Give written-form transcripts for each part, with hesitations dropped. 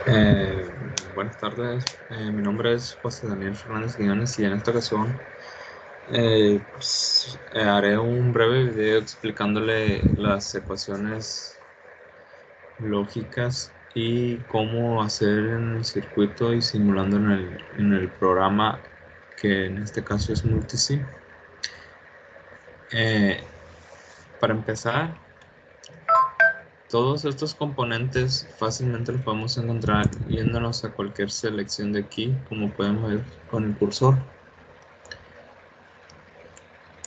Eh, Buenas tardes, mi nombre es José Daniel Fernández Guiones y en esta ocasión haré un breve video explicándole las ecuaciones lógicas y cómo hacer en el circuito y simulando en el programa que en este caso es Multisim. Para empezar, todos estos componentes fácilmente los podemos encontrar yéndonos a cualquier selección de aquí, como podemos ver con el cursor.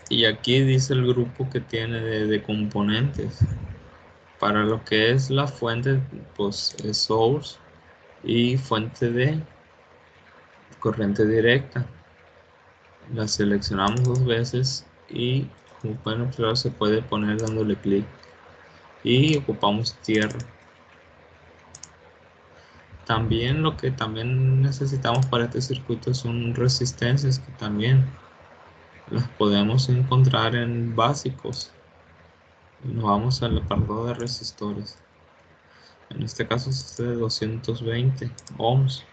Y aquí dice el grupo que tiene de componentes. Para lo que es la fuente, pues es source y fuente de corriente directa. La seleccionamos dos veces y como pueden observar se puede poner dándole clic y ocupamos tierra. También lo que también necesitamos para este circuito son resistencias que también las podemos encontrar en básicos. Nos vamos al apartado de resistores. En este caso es de 220 ohms.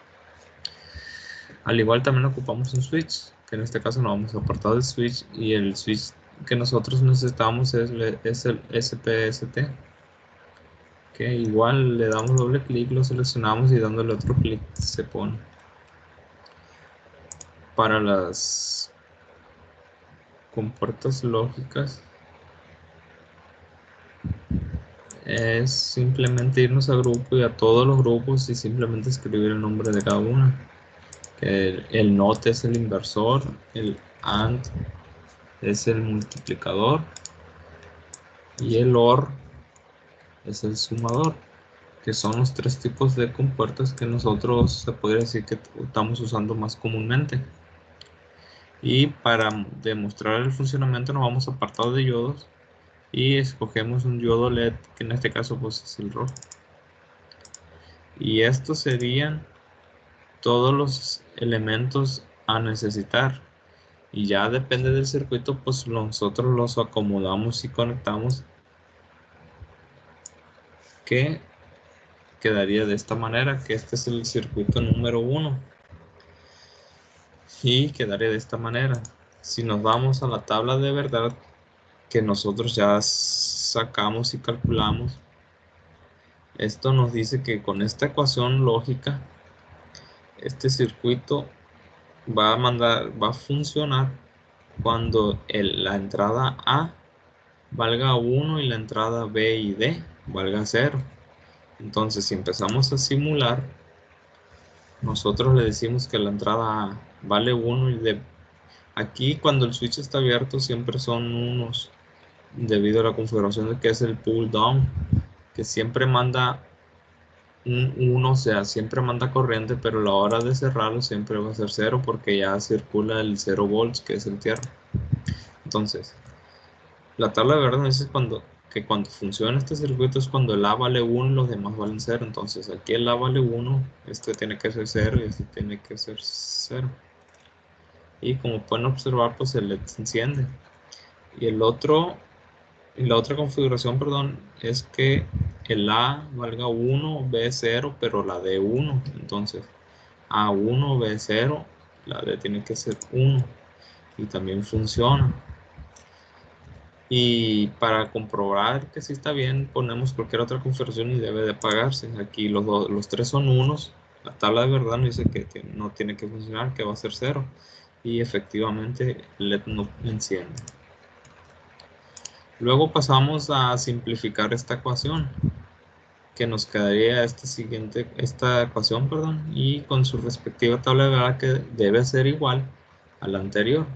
Al igual también ocupamos un switch, que en este caso nos vamos a apartado del switch y el switch que nosotros necesitamos es el SPST. Que igual le damos doble clic, lo seleccionamos y dándole otro clic se pone. Para las compuertas lógicas es simplemente irnos a grupo y a todos los grupos y simplemente escribir el nombre de cada una. El NOT es el inversor, el AND es el multiplicador y el OR es el sumador, que son los tres tipos de compuertas que nosotros se podría decir que estamos usando más comúnmente. Y para demostrar el funcionamiento nos vamos a apartado de diodos y escogemos un diodo LED, que en este caso pues es el rojo. Y estos serían todos los elementos a necesitar. Y ya depende del circuito, pues nosotros los acomodamos y conectamos, que quedaría de esta manera, que este es el circuito número 1 y quedaría de esta manera. Si nos vamos a la tabla de verdad que nosotros ya sacamos y calculamos, esto nos dice que con esta ecuación lógica este circuito va a funcionar cuando la entrada A valga 1 y la entrada B y D valga 0. Entonces, si empezamos a simular, nosotros le decimos que la entrada A vale 1 y aquí cuando el switch está abierto siempre son unos, debido a la configuración de que es el pull down, que siempre manda un 1, o sea, siempre manda corriente, pero a la hora de cerrarlo siempre va a ser 0 porque ya circula el 0 volts, que es el tierra. Entonces, la tabla de verdad nos dice que cuando funciona este circuito es cuando el A vale 1 y los demás valen 0. Entonces aquí el A vale 1, este tiene que ser 0 y este tiene que ser 0. Y como pueden observar, pues el LED se enciende. Y la otra configuración, perdón, es que el A valga 1, B 0, pero la D 1. Entonces A1, B 0, la D tiene que ser 1. Y también funciona. Y para comprobar que sí está bien, ponemos cualquier otra configuración y debe de apagarse. Aquí los tres son unos. La tabla de verdad nos dice que no tiene que funcionar, que va a ser 0. Y efectivamente el LED no enciende. Luego pasamos a simplificar esta ecuación, que nos quedaría esta ecuación, perdón, y con su respectiva tabla de verdad que debe ser igual a la anterior.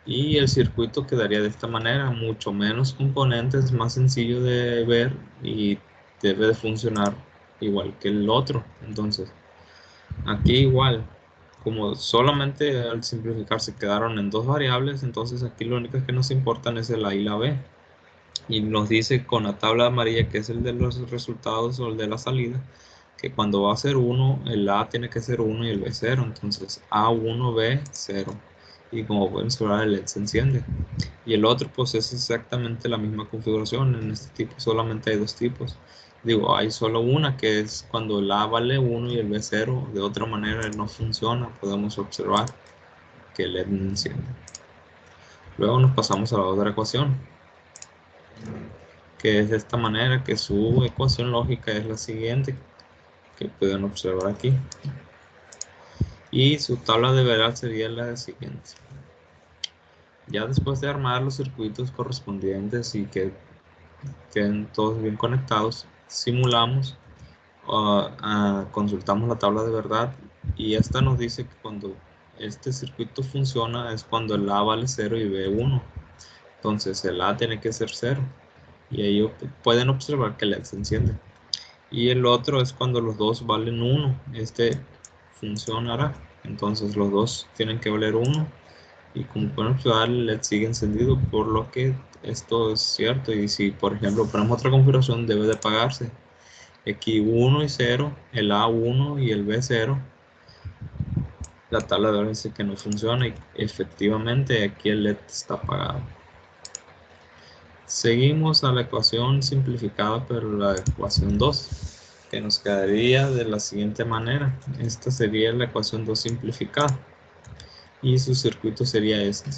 Y el circuito quedaría de esta manera, mucho menos componentes, más sencillo de ver y debe de funcionar igual que el otro. Entonces, aquí igual, como solamente al simplificar se quedaron en dos variables, entonces aquí lo único que nos importan es el A y la B. Y nos dice con la tabla amarilla, que es el de los resultados o el de la salida, que cuando va a ser 1, el A tiene que ser 1 y el B 0. Entonces A1, B 0. Y como pueden observar, el LED se enciende. Y el otro pues es exactamente la misma configuración. En este tipo solamente hay dos tipos. Digo, hay solo una, que es cuando el A vale 1 y el B 0. De otra manera no funciona. Podemos observar que el LED no enciende. Luego nos pasamos a la otra ecuación, que es de esta manera, que su ecuación lógica es la siguiente, que pueden observar aquí. Y su tabla de verdad sería la siguiente. Ya después de armar los circuitos correspondientes y que queden todos bien conectados, simulamos, consultamos la tabla de verdad, y esta nos dice que cuando este circuito funciona es cuando el A vale 0 y B 1. Entonces el A tiene que ser 0, y ahí pueden observar que el LED se enciende. Y el otro es cuando los dos valen 1. Este funcionará. Entonces los dos tienen que valer 1. Y como pueden observar, el LED sigue encendido, por lo que esto es cierto. Y si, por ejemplo, ponemos otra configuración, debe de apagarse. Aquí 1 y 0, el A 1 y el B 0. La tabla de verdad dice que no funciona, y efectivamente aquí el LED está apagado. Seguimos a la ecuación simplificada, pero la ecuación 2, que nos quedaría de la siguiente manera. Esta sería la ecuación 2 simplificada, y su circuito sería este.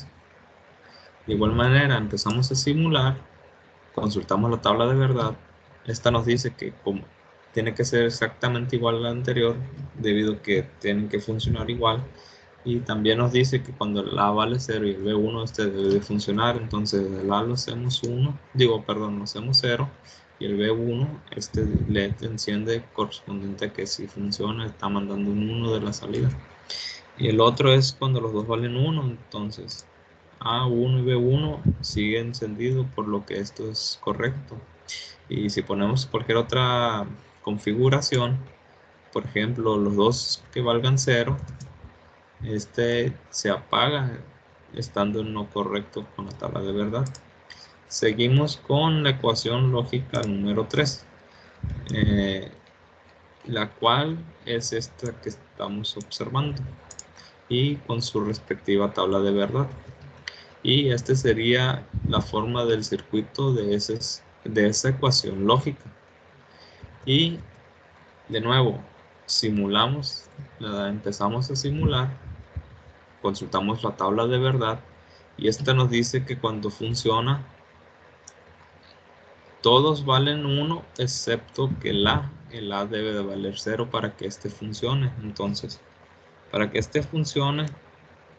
De igual manera, empezamos a simular, consultamos la tabla de verdad. Esta nos dice que como tiene que ser exactamente igual a la anterior, debido a que tienen que funcionar igual. Y también nos dice que cuando el A vale 0 y el B 1, este debe de funcionar. Entonces el A lo hacemos 1, lo hacemos 0, y el B 1, este LED enciende correspondiente a que si funciona, está mandando un 1 de la salida. Y el otro es cuando los dos valen 1, entonces A1 y B1 sigue encendido, por lo que esto es correcto. Y si ponemos cualquier otra configuración, por ejemplo, los dos que valgan 0, este se apaga estando en lo correcto con la tabla de verdad. Seguimos con la ecuación lógica número 3, la cual es esta que estamos observando, y con su respectiva tabla de verdad. Y esta sería la forma del circuito de esa ecuación lógica. Y de nuevo, simulamos, empezamos a simular, consultamos la tabla de verdad, y esta nos dice que cuando funciona, todos valen 1 excepto que el A debe de valer 0 para que este funcione. Entonces, para que este funcione,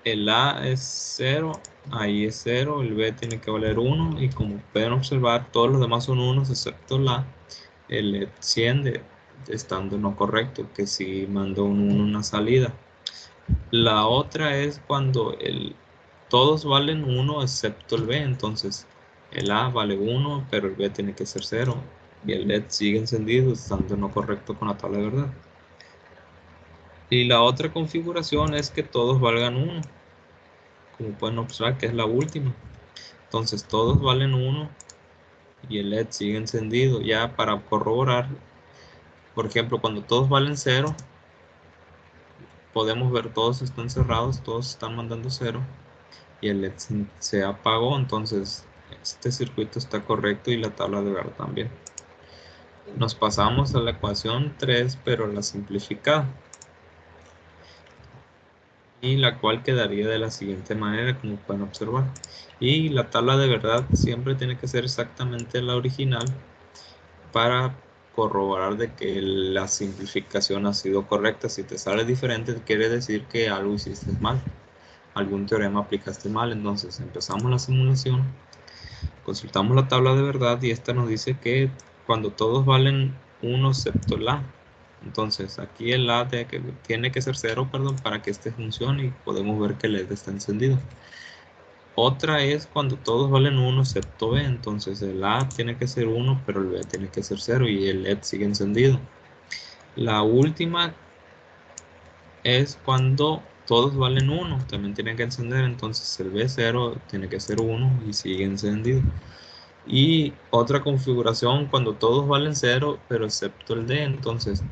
el A es 0, ahí es 0, el B tiene que valer 1, y como pueden observar, todos los demás son 1 excepto el A. El enciende estando no correcto, que si mandó un 1 en una salida. La otra es cuando todos valen 1 excepto el B, entonces el A vale 1, pero el B tiene que ser 0, y el LED sigue encendido estando no correcto con la tabla de verdad. Y la otra configuración es que todos valgan 1, como pueden observar, que es la última. Entonces todos valen 1 y el LED sigue encendido. Ya para corroborar, por ejemplo, cuando todos valen 0, podemos ver todos están cerrados, todos están mandando 0, y el LED se apagó. Entonces este circuito está correcto y la tabla de verdad también. Nos pasamos a la ecuación 3, pero la simplificada, y la cual quedaría de la siguiente manera, como pueden observar. Y la tabla de verdad siempre tiene que ser exactamente la original para corroborar de que la simplificación ha sido correcta. Si te sale diferente, quiere decir que algo hiciste mal, algún teorema aplicaste mal. Entonces empezamos la simulación, consultamos la tabla de verdad, y esta nos dice que cuando todos valen 1 excepto el A, entonces aquí el A tiene que ser 0, perdón, para que este funcione, y podemos ver que el LED está encendido. Otra es cuando todos valen 1 excepto B, entonces el A tiene que ser 1, pero el B tiene que ser 0, y el LED sigue encendido. La última es cuando todos valen 1, también tienen que encender, entonces el B 0 tiene que ser 1 y sigue encendido. Y otra configuración cuando todos valen 0, pero excepto el D, entonces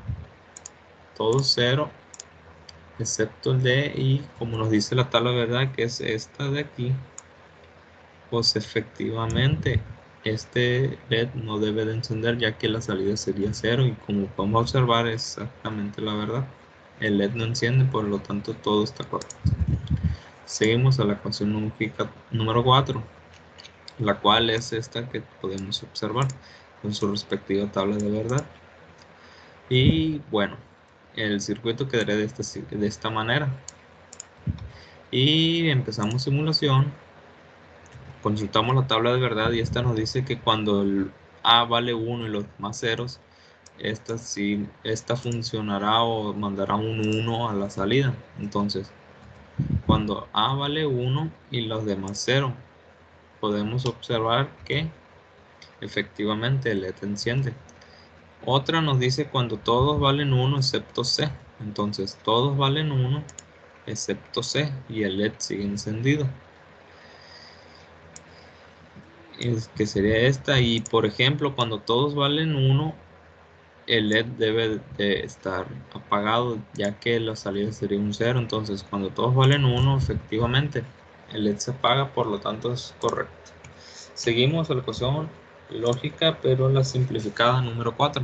todos 0 excepto el D, y como nos dice la tabla, ¿verdad?, que es esta de aquí, pues efectivamente este LED no debe de encender, ya que la salida sería 0, y como podemos observar es exactamente la verdad. El LED no enciende, por lo tanto todo está correcto. Seguimos a la ecuación lógica número 4, la cual es esta que podemos observar con su respectiva tabla de verdad. Y bueno, el circuito quedaría de esta manera. Y empezamos simulación. Consultamos la tabla de verdad y esta nos dice que cuando el A vale 1 y los demás ceros, esta funcionará o mandará un 1 a la salida. Entonces, cuando A vale 1 y los demás 0, podemos observar que efectivamente el LED enciende. Otra nos dice cuando todos valen 1 excepto C. Entonces, todos valen 1 excepto C y el LED sigue encendido. Que sería esta. Y por ejemplo, cuando todos valen 1, el LED debe de estar apagado, ya que la salida sería un 0. Entonces, cuando todos valen 1, efectivamente, el LED se apaga, por lo tanto es correcto. Seguimos a la ecuación lógica, pero la simplificada número 4,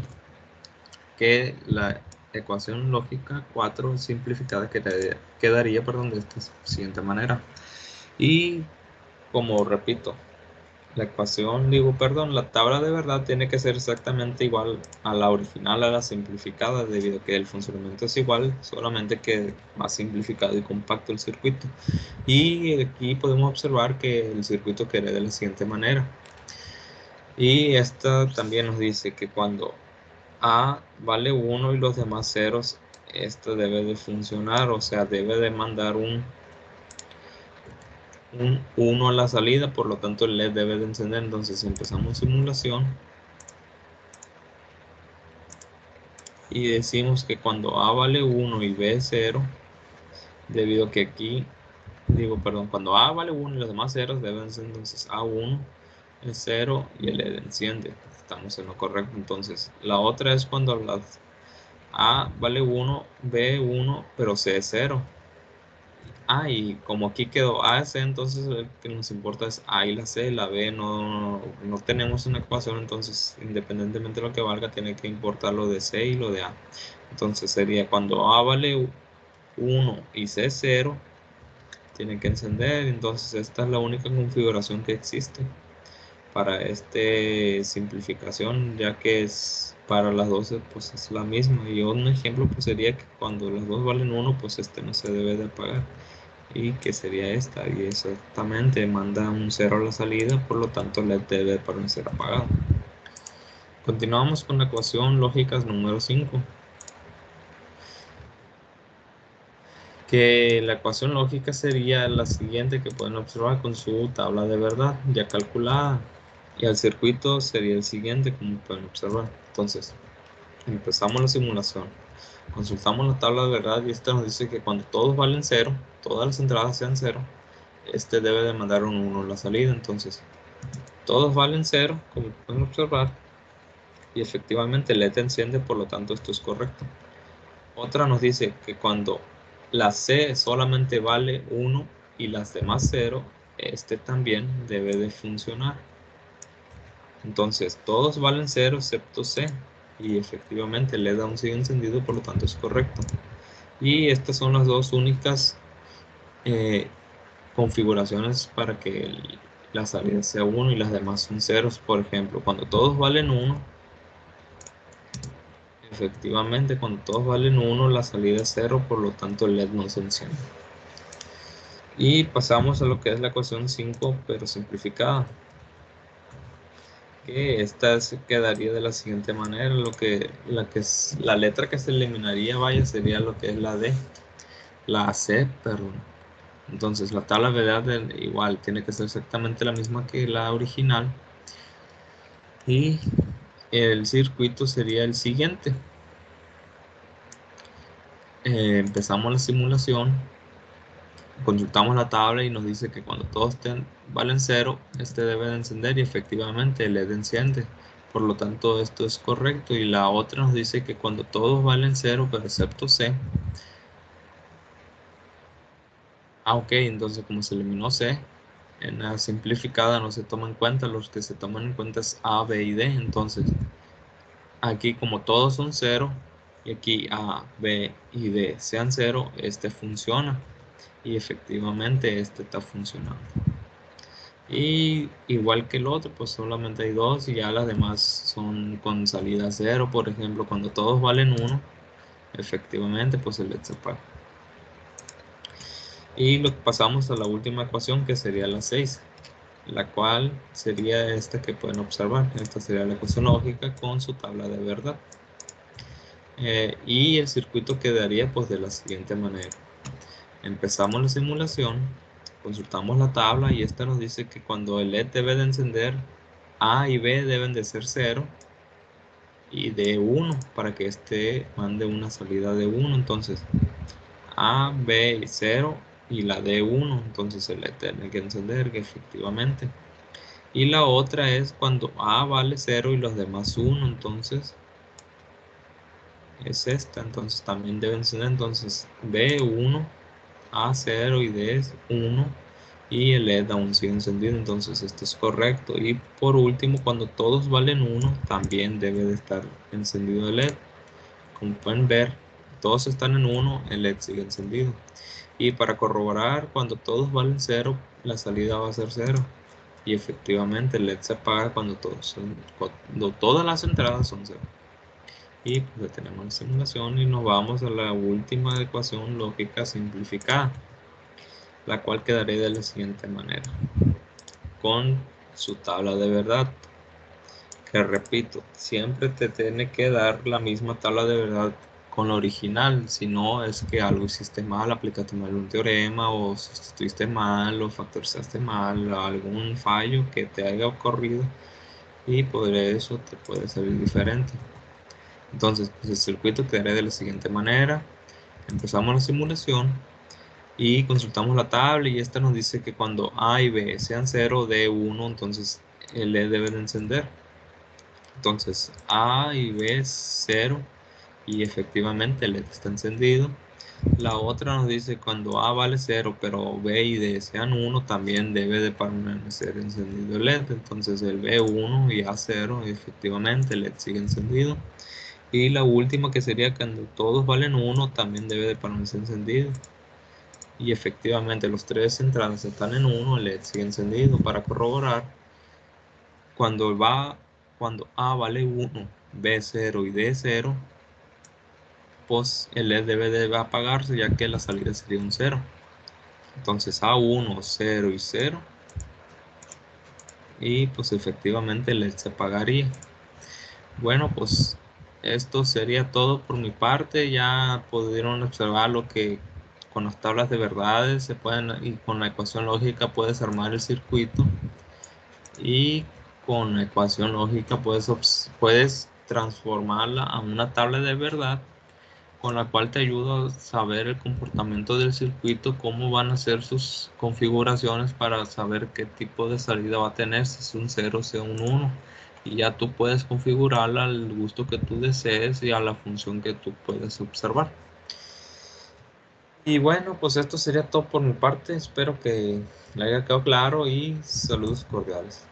que la ecuación lógica 4 simplificada quedaría de esta siguiente manera. Y como repito, la tabla de verdad tiene que ser exactamente igual a la original, a la simplificada, debido a que el funcionamiento es igual, solamente que más simplificado y compacto el circuito. Y aquí podemos observar que el circuito queda de la siguiente manera. Y esta también nos dice que cuando A vale 1 y los demás ceros, esto debe de funcionar, o sea, debe de mandar un 1 a la salida, por lo tanto el LED debe de encender. Entonces empezamos simulación y decimos que cuando A vale 1 y B 0, debido a que aquí, cuando A vale 1 y los demás ceros deben ser, entonces A1 es 0 y el LED enciende. Estamos en lo correcto. Entonces la otra es cuando A vale 1, B 1, pero C es 0. Y como aquí quedó A, C, entonces lo que nos importa es A y la C, la B no tenemos una ecuación, entonces independientemente de lo que valga, tiene que importar lo de C y lo de A. Entonces sería cuando A vale 1 y C 0, tiene que encender. Entonces esta es la única configuración que existe para esta simplificación, ya que es para las 12 pues es la misma. Y un ejemplo pues sería que cuando las dos valen 1, pues este no se debe de apagar, y que sería esta, y exactamente manda un 0 a la salida, por lo tanto LED debe permanecer apagado. Continuamos con la ecuación lógica número 5, que la ecuación lógica sería la siguiente, que pueden observar con su tabla de verdad ya calculada, y el circuito sería el siguiente, como pueden observar. Entonces empezamos la simulación, consultamos la tabla de verdad y esta nos dice que cuando todos valen 0, todas las entradas sean 0, este debe de mandar un 1 a la salida. Entonces todos valen 0, como pueden observar, y efectivamente el LED enciende, por lo tanto esto es correcto. Otra nos dice que cuando la C solamente vale 1 y las demás 0, este también debe de funcionar. Entonces todos valen 0 excepto C, y efectivamente el LED aún sigue encendido, por lo tanto es correcto. Y estas son las dos únicas configuraciones para que la salida sea 1 y las demás son ceros. Por ejemplo, cuando todos valen 1, efectivamente cuando todos valen 1, la salida es 0, por lo tanto el LED no se enciende. Y pasamos a lo que es la ecuación 5, pero simplificada, que esta se quedaría de la siguiente manera. La letra que se eliminaría, vaya, sería lo que es la D, la C, perdón. Entonces la tabla de verdad igual tiene que ser exactamente la misma que la original, y el circuito sería el siguiente. Empezamos la simulación, consultamos la tabla y nos dice que cuando todos valen 0, este debe de encender, y efectivamente el LED enciende, por lo tanto esto es correcto. Y la otra nos dice que cuando todos valen 0 pero excepto C, ok, entonces como se eliminó C, En la simplificada no se toma en cuenta, los que se toman en cuenta es A, B y D. Entonces, aquí como todos son 0 y aquí A, B y D sean 0, este funciona. Y efectivamente este está funcionando. Y igual que el otro, pues solamente hay 2 y ya las demás son con salida 0. Por ejemplo, cuando todos valen 1, efectivamente pues el LED se apaga. Y lo pasamos a la última ecuación, que sería la 6, la cual sería esta que pueden observar. Esta sería la ecuación lógica con su tabla de verdad. Y el circuito quedaría pues de la siguiente manera. Empezamos la simulación, consultamos la tabla y esta nos dice que cuando el LED debe de encender, A y B deben de ser 0 y D 1 para que este mande una salida de 1. Entonces A, B 0 y la D 1, entonces el LED tiene que encender, que efectivamente. Y la otra es cuando A vale 0 y los demás 1, entonces es esta, entonces también debe encender. Entonces B 1, A 0 y D 1 y el LED aún sigue encendido, entonces esto es correcto. Y por último, cuando todos valen 1 también debe de estar encendido el LED. Como pueden ver, todos están en 1, el LED sigue encendido. Y para corroborar, cuando todos valen 0, la salida va a ser 0. Y efectivamente el LED se apaga cuando todas las entradas son 0. Y pues detenemos la simulación y nos vamos a la última ecuación lógica simplificada, la cual quedaría de la siguiente manera, con su tabla de verdad. Que repito, siempre te tiene que dar la misma tabla de verdad con la original, si no es que algo hiciste mal, aplicaste mal un teorema o sustituiste mal o factorizaste mal, algún fallo que te haya ocurrido y por eso te puede salir diferente. Entonces, pues el circuito quedaría de la siguiente manera. Empezamos la simulación y consultamos la tabla y esta nos dice que cuando A y B sean 0, D 1, entonces el LED debe de encender. Entonces A y B es 0 y efectivamente el LED está encendido. La otra nos dice cuando A vale 0 pero B y D sean 1 también debe de permanecer encendido el LED. Entonces el B1 y A0 y efectivamente el LED sigue encendido. Y la última que sería cuando todos valen 1 también debe de permanecer encendido. Y efectivamente los tres entradas están en 1, el LED sigue encendido. Para corroborar, cuando A vale 1, B 0 y D 0, pues el LED debe de apagarse ya que la salida sería un 0. Entonces A1, 0 y 0. Y pues efectivamente el LED se apagaría. Bueno, pues esto sería todo por mi parte. Ya pudieron observar lo que con las tablas de verdades se pueden, y con la ecuación lógica puedes armar el circuito. Y con la ecuación lógica puedes transformarla a una tabla de verdad, con la cual te ayuda a saber el comportamiento del circuito, cómo van a ser sus configuraciones para saber qué tipo de salida va a tener, si es un 0 o sea un 1. Y ya tú puedes configurarla al gusto que tú desees y a la función que tú puedes observar. Y bueno, pues esto sería todo por mi parte. Espero que le haya quedado claro y saludos cordiales.